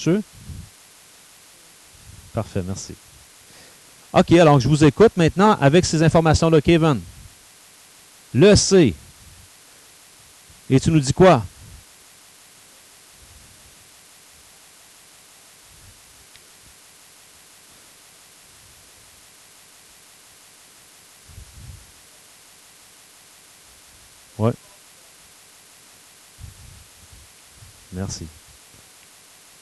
sûr? Parfait, merci. OK, alors je vous écoute maintenant avec ces informations-là, Kevin. Le C. Et tu nous dis quoi? Oui. Merci.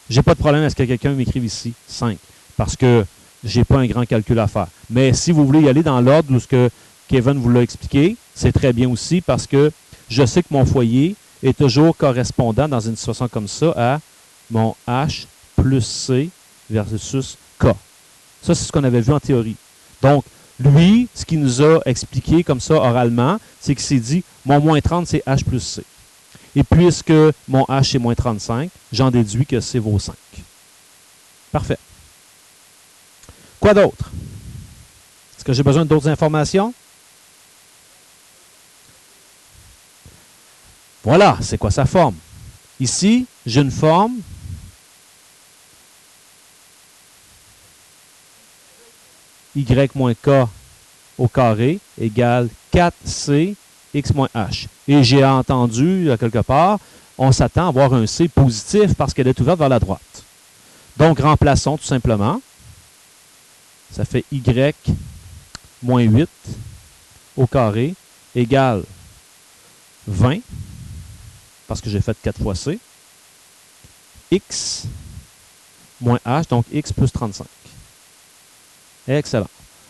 J'ai pas de problème à ce que quelqu'un m'écrive ici 5, parce que j'ai pas un grand calcul à faire. Mais si vous voulez y aller dans l'ordre où ce que Kevin vous l'a expliqué, c'est très bien aussi parce que je sais que mon foyer est toujours correspondant dans une situation comme ça à mon H plus C versus K. Ça, c'est ce qu'on avait vu en théorie. Donc, lui, ce qu'il nous a expliqué comme ça oralement, c'est qu'il s'est dit, mon moins 30, c'est H plus C. Et puisque mon H est moins 35, j'en déduis que C vaut 5. Parfait. Quoi d'autre? Est-ce que j'ai besoin d'autres informations? Voilà, c'est quoi sa forme? Ici, j'ai une forme y moins k au carré égale 4c x moins h. Et j'ai entendu, quelque part, on s'attend à avoir un c positif parce qu'elle est ouverte vers la droite. Donc, remplaçons tout simplement. Ça fait y moins 8 au carré égale 20, parce que j'ai fait 4 fois c, x moins h, donc x plus 35. Excellent.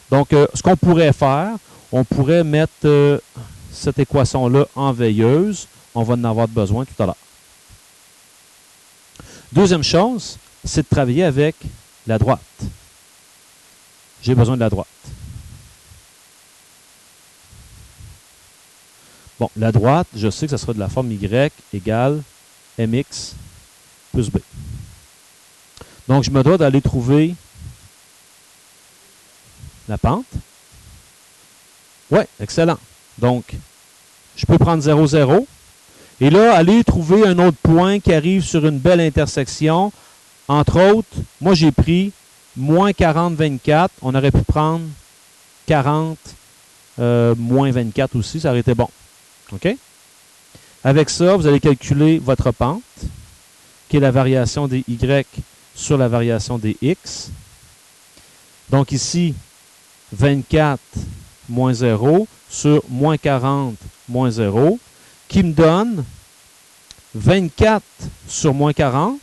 Donc, ce qu'on pourrait faire, on pourrait mettre cette équation-là en veilleuse. On va en avoir besoin tout à l'heure. Deuxième chose, c'est de travailler avec la droite. J'ai besoin de la droite. Bon, la droite, je sais que ce sera de la forme y égale mx plus b. Donc, je me dois d'aller trouver la pente. Oui, excellent. Donc, je peux prendre 0, 0. Et là, aller trouver un autre point qui arrive sur une belle intersection. Entre autres, moi, j'ai pris moins 40, 24. On aurait pu prendre 40, moins 24 aussi. Ça aurait été bon. OK? Avec ça, vous allez calculer votre pente, qui est la variation des y sur la variation des x. Donc ici, 24 moins 0 sur moins 40 moins 0, qui me donne 24 sur moins 40.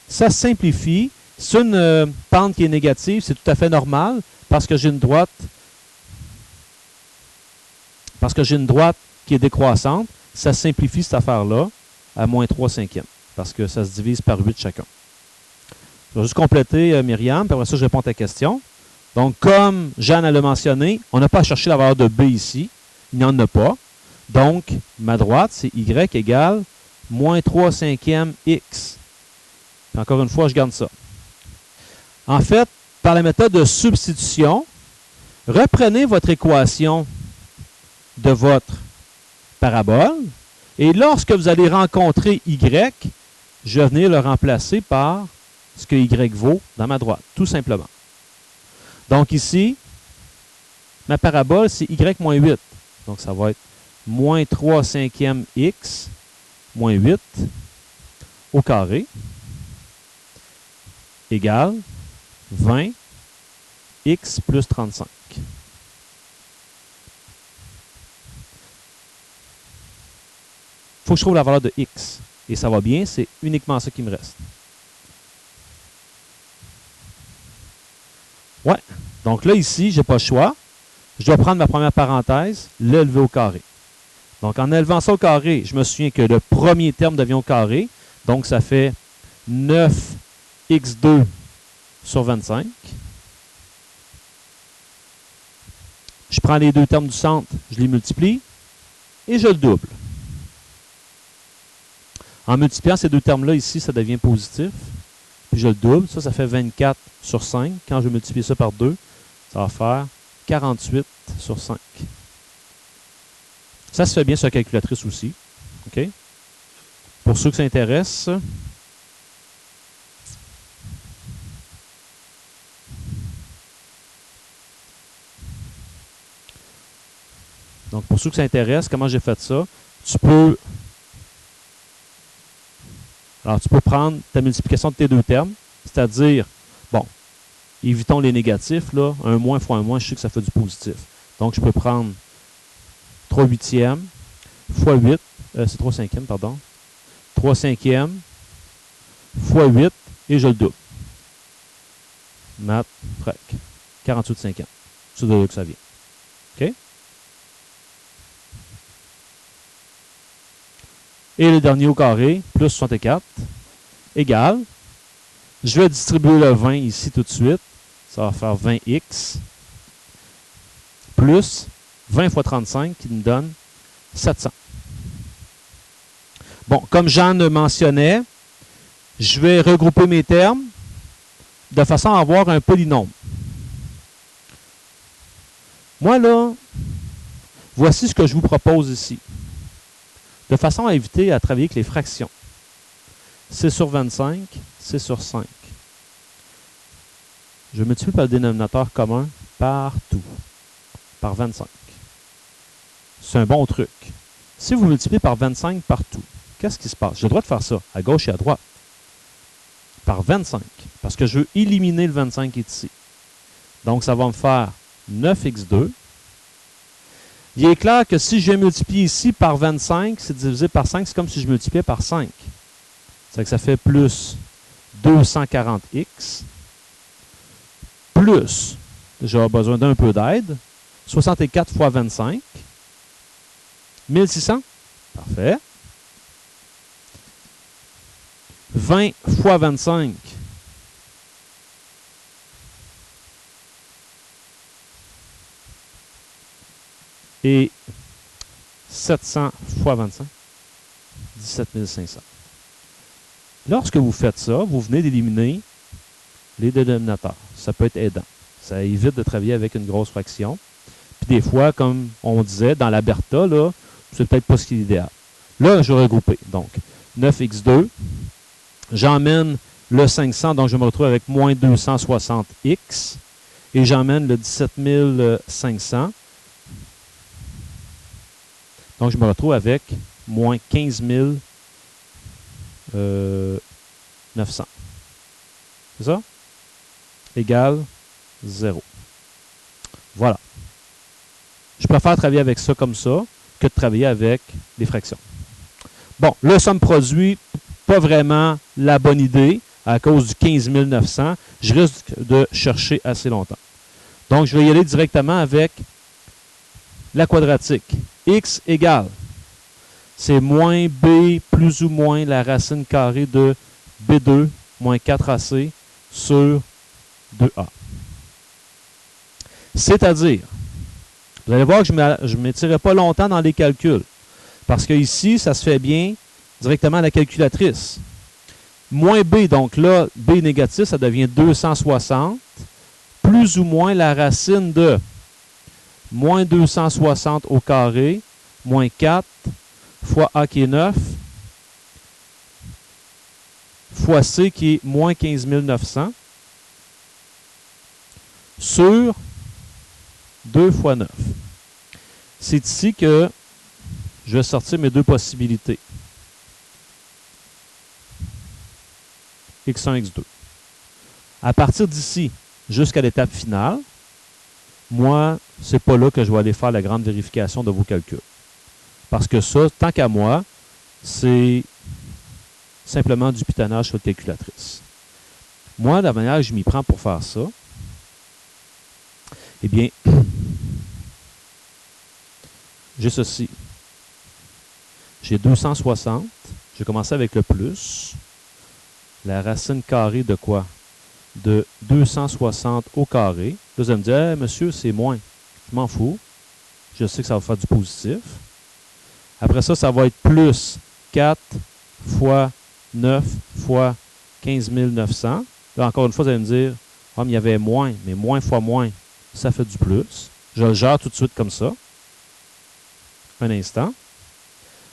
Ça simplifie. C'est une pente qui est négative, c'est tout à fait normal parce que j'ai une droite qui est décroissante. Ça simplifie cette affaire-là à moins 3 cinquièmes parce que ça se divise par 8 chacun. Je vais juste compléter, Myriam, puis après ça, je réponds à ta question. Donc, comme Jeanne l'a mentionné, on n'a pas à chercher la valeur de B ici. Il n'y en a pas. Donc, ma droite, c'est y égale moins 3 cinquièmes x. Puis encore une fois, je garde ça. En fait, par la méthode de substitution, reprenez votre équation de votre parabole. Et lorsque vous allez rencontrer y, je vais venir le remplacer par ce que y vaut dans ma droite, tout simplement. Donc ici, ma parabole, c'est y moins 8. Donc ça va être moins 3 cinquièmes x moins 8 au carré égale 20 x plus 35. Il faut que je trouve la valeur de x. Et ça va bien, c'est uniquement ça qui me reste. Ouais. Donc là, ici, je n'ai pas le choix. Je dois prendre ma première parenthèse, l'élever au carré. Donc, en élevant ça au carré, je me souviens que le premier terme devient au carré. Donc, ça fait 9x2 sur 25. Je prends les deux termes du centre, je les multiplie et je le double. En multipliant ces deux termes-là, ici, ça devient positif. Puis je le double. Ça fait 24 sur 5. Quand je multiplie ça par 2, ça va faire 48 sur 5. Ça se fait bien sur la calculatrice aussi. OK? Pour ceux que ça intéresse, Donc, pour ceux que ça intéresse, comment j'ai fait ça, tu peux prendre ta multiplication de tes deux termes, c'est-à-dire, bon, évitons les négatifs, là, 1 moins fois 1 moins, je sais que ça fait du positif. Donc, je peux prendre 3 huitièmes fois 8, c'est 3 cinquièmes, pardon, 3 cinquièmes fois 8, et je le double. Math, frac, 48 cinquièmes. C'est de là que ça vient. OK? Et le dernier au carré, plus 64, égale, je vais distribuer le 20 ici tout de suite. Ça va faire 20x plus 20 fois 35 qui me donne 700. Bon, comme Jean le mentionnait, je vais regrouper mes termes de façon à avoir un polynôme. Moi, là, voici ce que je vous propose ici. De façon à éviter à travailler avec les fractions. C sur 25, C sur 5. Je multiplie par le dénominateur commun partout. Par 25. C'est un bon truc. Si vous multipliez par 25 partout, qu'est-ce qui se passe? J'ai le droit de faire ça, à gauche et à droite. Par 25, parce que je veux éliminer le 25 qui est ici. Donc, ça va me faire 9x2. Il est clair que si je multiplie ici par 25, c'est divisé par 5, c'est comme si je multipliais par 5. C'est que ça fait plus 240x, plus, j'aurai besoin d'un peu d'aide, 64 fois 25, 1600. Parfait. 20 fois 25. Et 700 fois 25. 17 500. Lorsque vous faites ça, vous venez d'éliminer les dénominateurs. Ça peut être aidant. Ça évite de travailler avec une grosse fraction. Puis des fois, comme on disait, dans la Bertha, là, c'est peut-être pas ce qui est idéal. Là, je vais regrouper. Donc, 9x2. J'emmène le 500, donc je me retrouve avec moins 260x. Et j'emmène le 17 500. Donc, je me retrouve avec moins 15 900. C'est ça? Égale 0. Voilà. Je préfère travailler avec ça comme ça que de travailler avec les fractions. Bon, le somme produit, pas vraiment la bonne idée à cause du 15 900. Je risque de chercher assez longtemps. Donc, je vais y aller directement avec la quadratique. X égale, c'est moins B plus ou moins la racine carrée de B2 moins 4AC sur 2A. C'est-à-dire, vous allez voir que je ne m'étirerai pas longtemps dans les calculs. Parce que ici, ça se fait bien directement à la calculatrice. Moins B, donc là, B négatif, ça devient 260, plus ou moins la racine de moins 260 au carré, moins 4, fois A qui est 9, fois C qui est moins 15 900, sur 2 fois 9. C'est ici que je vais sortir mes deux possibilités. X1, X2. À partir d'ici, jusqu'à l'étape finale, moi, c'est pas là que je vais aller faire la grande vérification de vos calculs. Parce que ça, tant qu'à moi, c'est simplement du pitonnage sur la calculatrice. Moi, la manière que je m'y prends pour faire ça, eh bien, j'ai ceci. J'ai 260. Je vais commencer avec le plus. La racine carrée de quoi? De 260 au carré. Là, vous allez me dire, hey, monsieur, c'est moins. Je m'en fous. Je sais que ça va faire du positif. Après ça, ça va être plus 4 fois 9 fois 15 900. Là, encore une fois, vous allez me dire, ah, mais il y avait moins. Mais moins fois moins, ça fait du plus. Je le gère tout de suite comme ça. Un instant.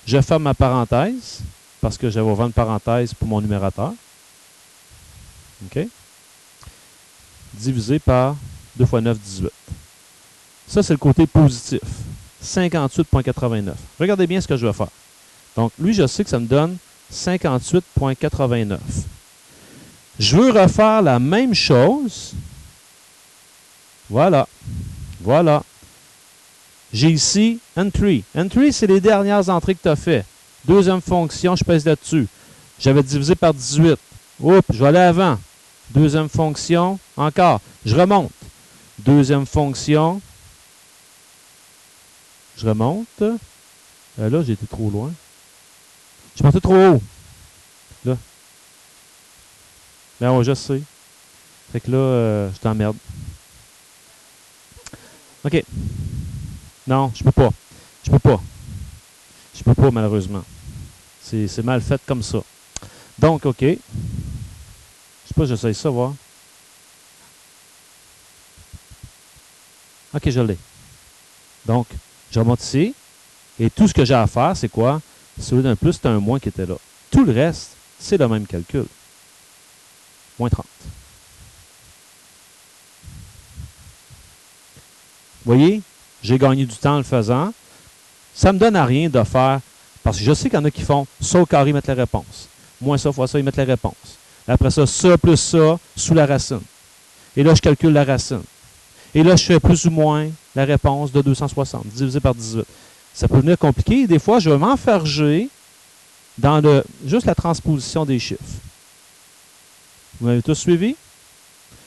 Je ferme ma parenthèse parce que j'avais ouvert une parenthèse pour mon numérateur. OK? Divisé par 2 fois 9, 18. Ça, c'est le côté positif. 58,89. Regardez bien ce que je vais faire. Donc, lui, je sais que ça me donne 58,89. Je veux refaire la même chose. Voilà. Voilà. J'ai ici Entry. Entry, c'est les dernières entrées que tu as faites. Deuxième fonction, je pèse là-dessus. J'avais divisé par 18. Oups, je vais aller avant. Deuxième fonction, encore. Je remonte. Deuxième fonction. Je remonte. Là, j'ai été trop loin. Je suis monté trop haut. Là. Ben ouais, je sais. Fait que là, je t'emmerde. OK. Non, je peux pas. Je peux pas. Je peux pas, malheureusement. C'est mal fait comme ça. Donc, OK. Je sais pas, j'essaye ça, voir. OK, je l'ai. Donc, je remonte ici. Et tout ce que j'ai à faire, c'est quoi? Celui d'un plus, c'est un moins qui était là. Tout le reste, c'est le même calcul. Moins 30. Vous voyez? J'ai gagné du temps en le faisant. Ça ne me donne à rien de faire, parce que je sais qu'il y en a qui font ça au carré, ils mettent la réponse. Moins ça fois ça, ils mettent la réponse. Après ça, ça plus ça, sous la racine. Et là, je calcule la racine. Et là, je fais plus ou moins la réponse de 260, divisé par 18. Ça peut devenir compliqué. Des fois, je vais m'enfarger dans juste la transposition des chiffres. Vous m'avez tous suivi?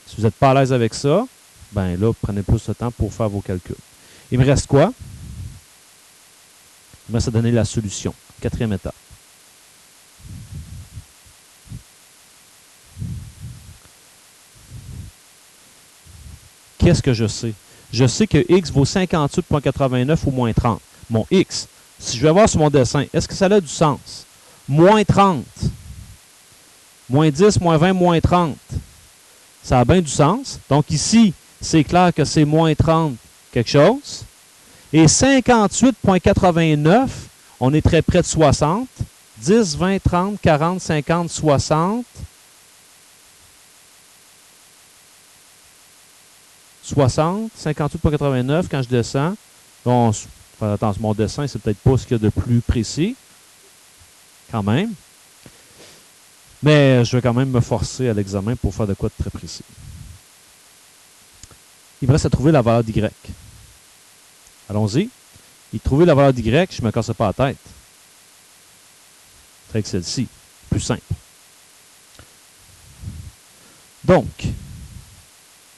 Si vous n'êtes pas à l'aise avec ça, ben là, prenez plus de temps pour faire vos calculs. Il me reste quoi? Il me reste à donner la solution. Quatrième étape. Qu'est-ce que je sais? Je sais que x vaut 58,89 ou moins 30. Mon x, si je vais voir sur mon dessin, est-ce que ça a du sens? Moins 30. Moins 10, moins 20, moins 30. Ça a bien du sens. Donc ici, c'est clair que c'est moins 30 quelque chose. Et 58,89, on est très près de 60. 10, 20, 30, 40, 50, 60. 60, 58,89 quand je descends. Bon, attention, mon dessin, c'est peut-être pas ce qu'il y a de plus précis. Quand même. Mais je vais quand même me forcer à l'examen pour faire de quoi de très précis. Il me reste à trouver la valeur d'y. Allons-y. Et trouver la valeur d'y, je ne me casse pas la tête. C'est avec celle-ci. Plus simple. Donc,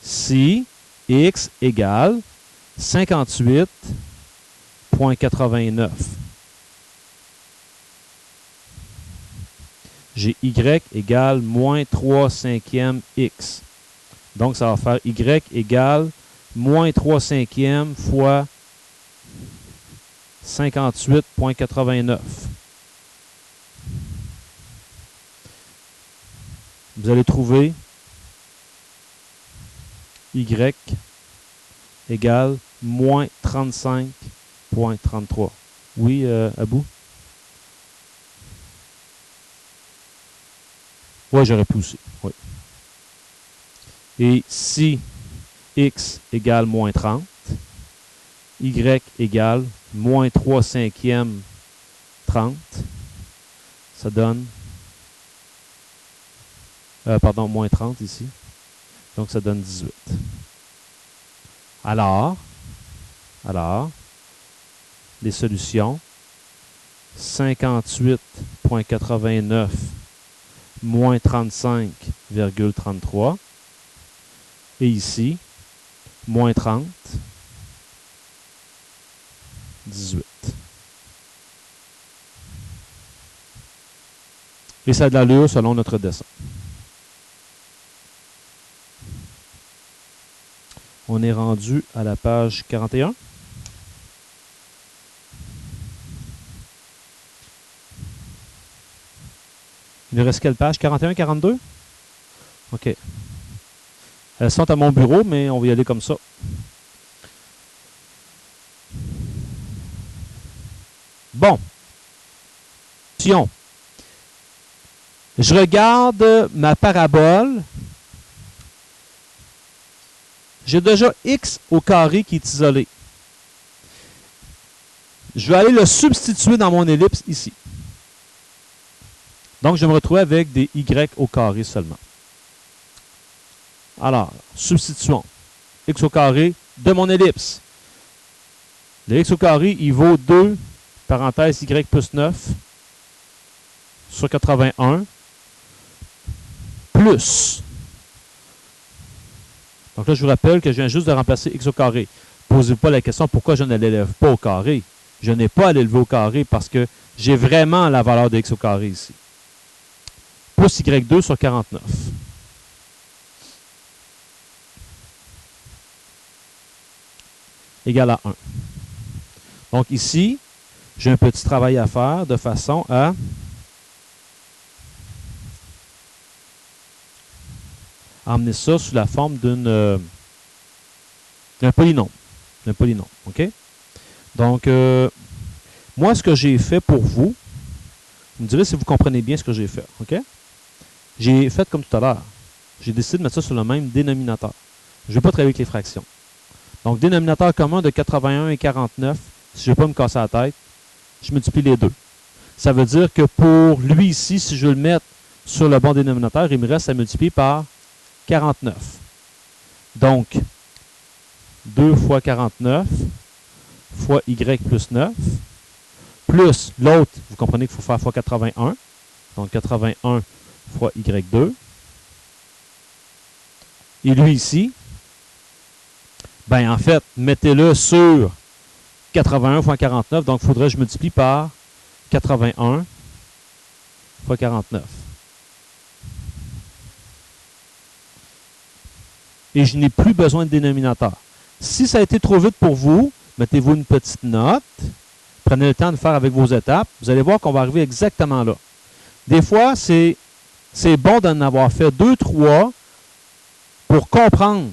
si x égale 58,89. J'ai y égale moins 3 cinquièmes x. Donc, ça va faire y égale moins 3 cinquièmes fois 58,89. Vous allez trouver y égale moins 35,33. Oui, Abou? Oui, j'aurais pu aussi. Oui. Et si x égale moins 30, y égale moins 3 cinquièmes 30, ça donne, pardon, moins 30 ici. Donc, ça donne 18. Alors, les solutions, 58,89 moins 35,33. Et ici, moins 30, 18. Et ça a de l'allure selon notre dessin. On est rendu à la page 41. Il nous reste quelle page? 41, 42? OK. Elles sont à mon bureau, mais on va y aller comme ça. Bon. Je regarde ma parabole. J'ai déjà x au carré qui est isolé. je vais aller le substituer dans mon ellipse ici. Donc, je vais me retrouver avec des y au carré seulement. Alors, substituons x au carré de mon ellipse. Le x au carré, il vaut 2, parenthèse y plus 9, sur 81, plus. Donc là, je vous rappelle que je viens juste de remplacer x au carré. Posez-vous pas la question pourquoi je ne l'élève pas au carré. Je n'ai pas à l'élever au carré parce que j'ai vraiment la valeur de x au carré ici. Plus y2 sur 49. Égal à 1. Donc ici, j'ai un petit travail à faire de façon à emmener ça sous la forme d'un polynôme. D'un polynôme, OK? Donc, moi, ce que j'ai fait pour vous, vous me direz si vous comprenez bien ce que j'ai fait, OK? J'ai fait comme tout à l'heure. J'ai décidé de mettre ça sur le même dénominateur. Je ne vais pas travailler avec les fractions. Donc, dénominateur commun de 81 et 49, si je ne vais pas me casser la tête, je multiplie les deux. Ça veut dire que pour lui ici, si je veux le mettre sur le bon dénominateur, il me reste à multiplier par 49. Donc, 2 fois 49 fois y plus 9, plus l'autre, vous comprenez qu'il faut faire fois 81. Donc, 81 fois y2. Et lui ici, ben en fait, mettez-le sur 81 fois 49. Donc, il faudrait que je multiplie par 81 fois 49. Et je n'ai plus besoin de dénominateur. Si ça a été trop vite pour vous, mettez-vous une petite note. Prenez le temps de faire avec vos étapes. Vous allez voir qu'on va arriver exactement là. Des fois, c'est bon d'en avoir fait 2, 3 pour comprendre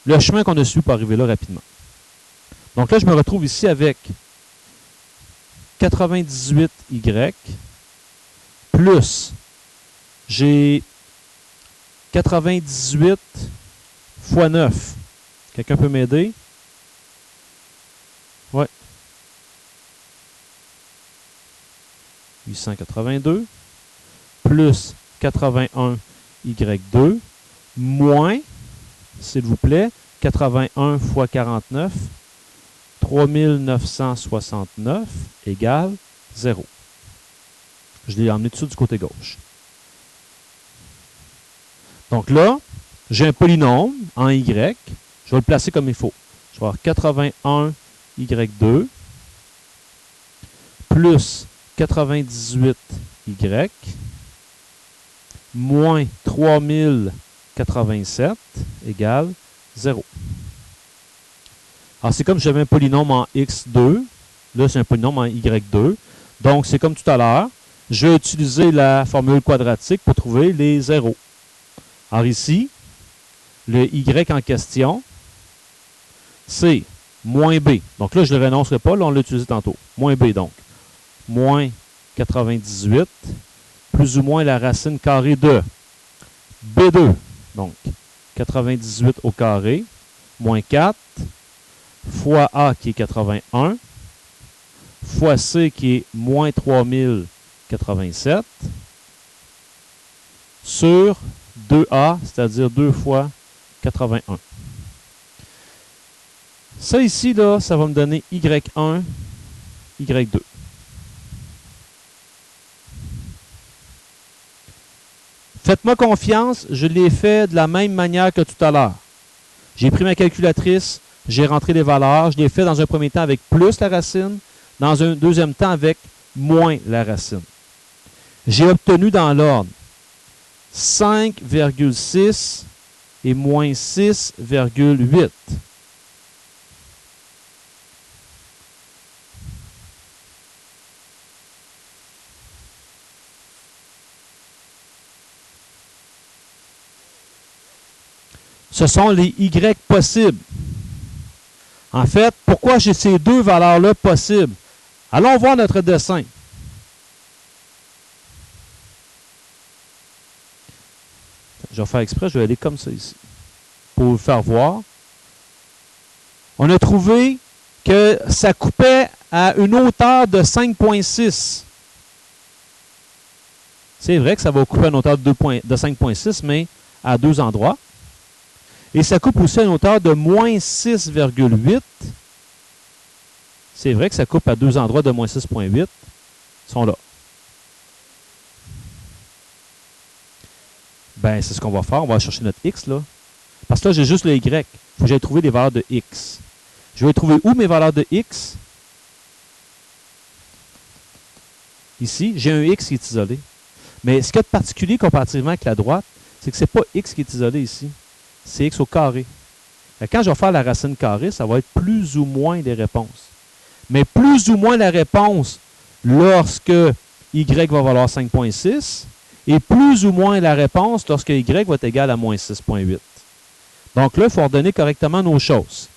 le chemin qu'on a suivi pour arriver là rapidement. Donc là, je me retrouve ici avec 98y plus, j'ai 98 fois 9. Quelqu'un peut m'aider? Oui. 882 plus 81y2 moins, s'il vous plaît, 81 fois 49, 3969 égale 0. Je l'ai emmené tout du côté gauche. Donc là, j'ai un polynôme en y. Je vais le placer comme il faut. Je vais avoir 81y2 plus 98y moins 3087 égale 0. Alors, c'est comme si j'avais un polynôme en x2. Là, c'est un polynôme en y2. Donc, c'est comme tout à l'heure. Je vais utiliser la formule quadratique pour trouver les zéros. Alors ici, le y en question, c'est moins b. Donc là, je ne le renoncerai pas. Là, on l'a utilisé tantôt. Moins b, donc. Moins 98, plus ou moins la racine carrée de b2. Donc, 98 au carré, moins 4, fois a qui est 81, fois c qui est moins 3087, sur 2a, c'est-à-dire 2 fois 81. Ça ici, là, ça va me donner y1, y2. Faites-moi confiance, je l'ai fait de la même manière que tout à l'heure. J'ai pris ma calculatrice, j'ai rentré les valeurs, je l'ai fait dans un premier temps avec plus la racine, dans un deuxième temps avec moins la racine. J'ai obtenu dans l'ordre 5,6 et moins 6,8. Ce sont les Y possibles. En fait, pourquoi j'ai ces deux valeurs-là possibles? Allons voir notre dessin. Je vais faire exprès, je vais aller comme ça ici. Pour vous faire voir. On a trouvé que ça coupait à une hauteur de 5,6. C'est vrai que ça va couper à une hauteur de 5,6, mais à deux endroits. Et ça coupe aussi à une hauteur de moins 6,8. C'est vrai que ça coupe à deux endroits de moins 6,8. Ils sont là. Ben, c'est ce qu'on va faire. On va chercher notre X, là. Parce que là, j'ai juste le Y. Il faut que j'aille trouver des valeurs de X. Je vais trouver où mes valeurs de X? Ici, j'ai un X qui est isolé. Mais ce qu'il y a de particulier comparativement avec la droite, c'est que ce n'est pas X qui est isolé ici. C'est X au carré. Et quand je vais faire la racine carrée, ça va être plus ou moins les réponses. Mais plus ou moins la réponse lorsque Y va valoir 5,6 et plus ou moins la réponse lorsque Y va être égal à moins 6,8. Donc là, il faut ordonner correctement nos choses.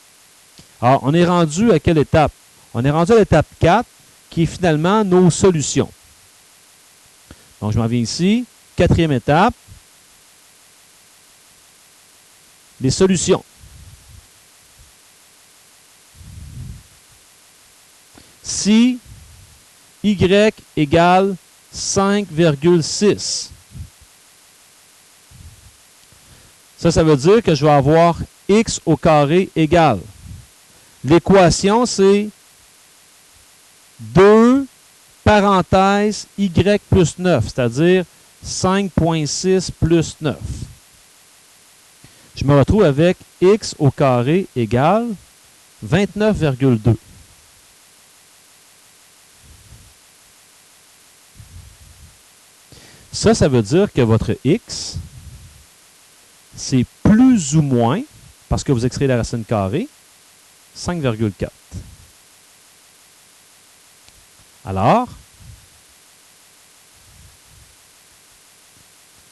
Alors, on est rendu à quelle étape? On est rendu à l'étape 4, qui est finalement nos solutions. Donc, je m'en viens ici. Quatrième étape. Les solutions. Si Y égale 5,6, ça veut dire que je vais avoir X au carré égale. L'équation, c'est 2 parenthèse Y plus 9, c'est-à-dire 5,6 plus 9. Je me retrouve avec X au carré égale 29,2. Ça veut dire que votre X, c'est plus ou moins, parce que vous extrayez la racine carrée, 5,4. Alors,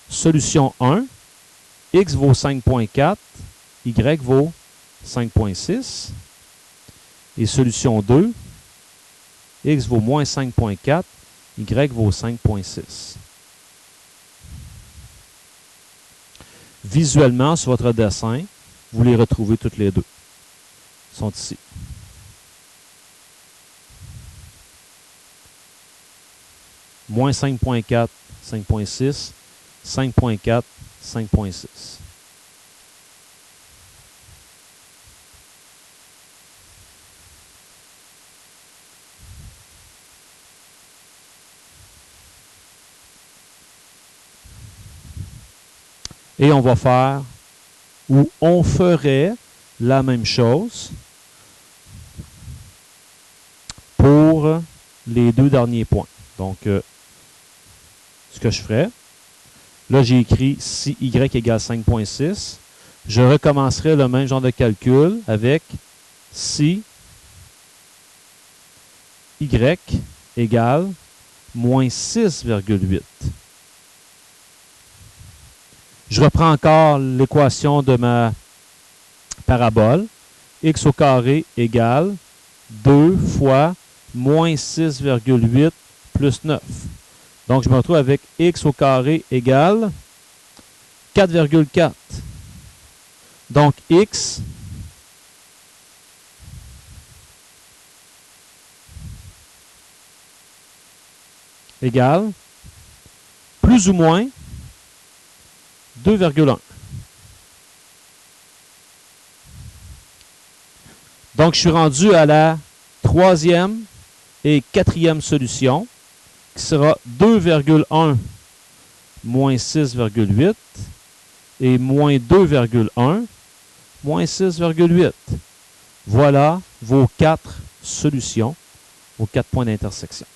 solution 1, X vaut 5,4, Y vaut 5,6. Et solution 2, X vaut moins 5,4, Y vaut 5,6. Visuellement, sur votre dessin, vous les retrouvez toutes les deux. Ils sont ici. Moins 5,4, 5,6, 5,4, 5,6. Et on va faire, ou on ferait la même chose pour les deux derniers points. Donc, ce que je ferais, là j'ai écrit si Y égale 5,6, je recommencerai le même genre de calcul avec si Y égale moins 6,8. Je reprends encore l'équation de ma parabole. X au carré égale 2 fois moins 6,8 plus 9. Donc, je me retrouve avec X au carré égale 4,4. Donc, X égale plus ou moins 2,1. Donc, je suis rendu à la troisième et quatrième solution, qui sera 2,1 moins 6,8 et moins 2,1 moins 6,8. Voilà vos 4 solutions, vos 4 points d'intersection.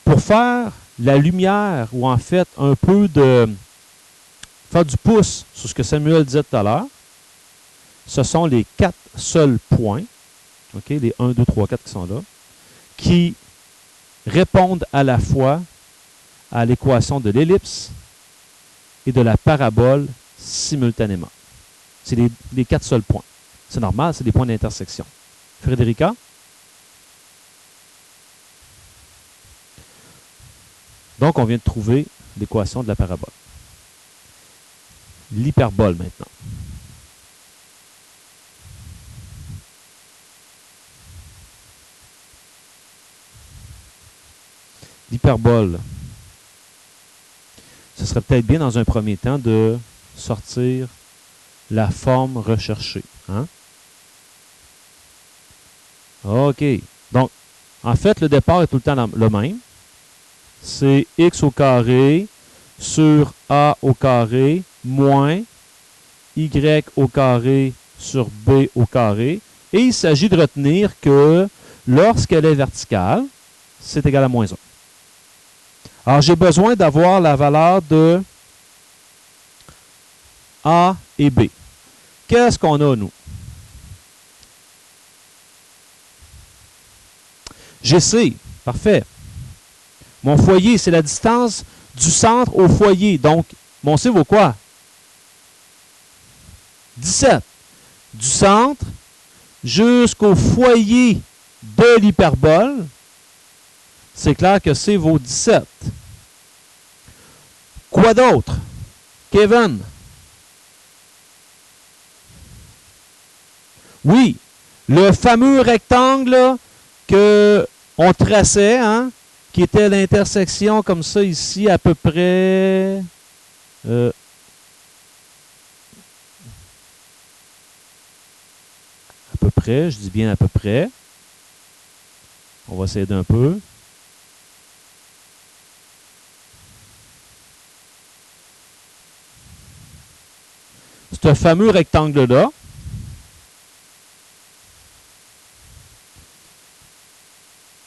Pour faire la lumière, ou en fait un peu de faire du pouce sur ce que Samuel disait tout à l'heure, ce sont les 4 seuls points, okay, les 1, 2, 3, 4 qui sont là, qui répondent à la fois à l'équation de l'ellipse et de la parabole simultanément. C'est les 4 seuls points. C'est normal, c'est des points d'intersection. Frédérica? Donc, on vient de trouver l'équation de la parabole. L'hyperbole maintenant. l'hyperbole. Ce serait peut-être bien dans un premier temps de sortir la forme recherchée. Hein? OK. Donc, en fait, le départ est tout le temps le même. C'est x au carré sur a au carré moins y au carré sur b au carré. Et il s'agit de retenir que lorsqu'elle est verticale, c'est égal à moins 1. Alors, j'ai besoin d'avoir la valeur de A et B. Qu'est-ce qu'on a, nous? GC, parfait. Mon foyer, c'est la distance du centre au foyer. Donc, mon C vaut quoi? 17. Du centre jusqu'au foyer de l'hyperbole, c'est clair que C vaut 17. Quoi d'autre? Kevin? Oui, le fameux rectangle qu'on traçait, hein, qui était l'intersection comme ça ici, à peu près... à peu près, je dis bien à peu près. On va essayer d'un peu. Ce fameux rectangle-là,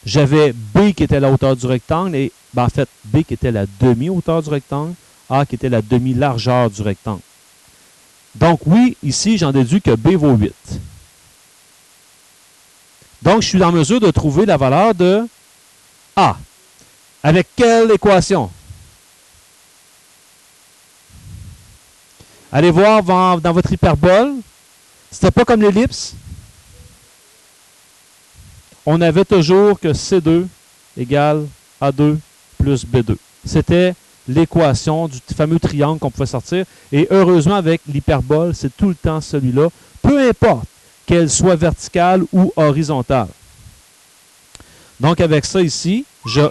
j'avais B qui était la hauteur du rectangle et, en fait, B qui était la demi-hauteur du rectangle, A qui était la demi-largeur du rectangle. Donc, oui, ici, j'en déduis que B vaut 8. Donc, je suis en mesure de trouver la valeur de A. Avec quelle équation? Allez voir dans votre hyperbole. C'était pas comme l'ellipse. On avait toujours que C2 égale A2 plus B2. C'était l'équation du fameux triangle qu'on pouvait sortir. Et heureusement, avec l'hyperbole, c'est tout le temps celui-là. Peu importe qu'elle soit verticale ou horizontale. Donc, avec ça ici, je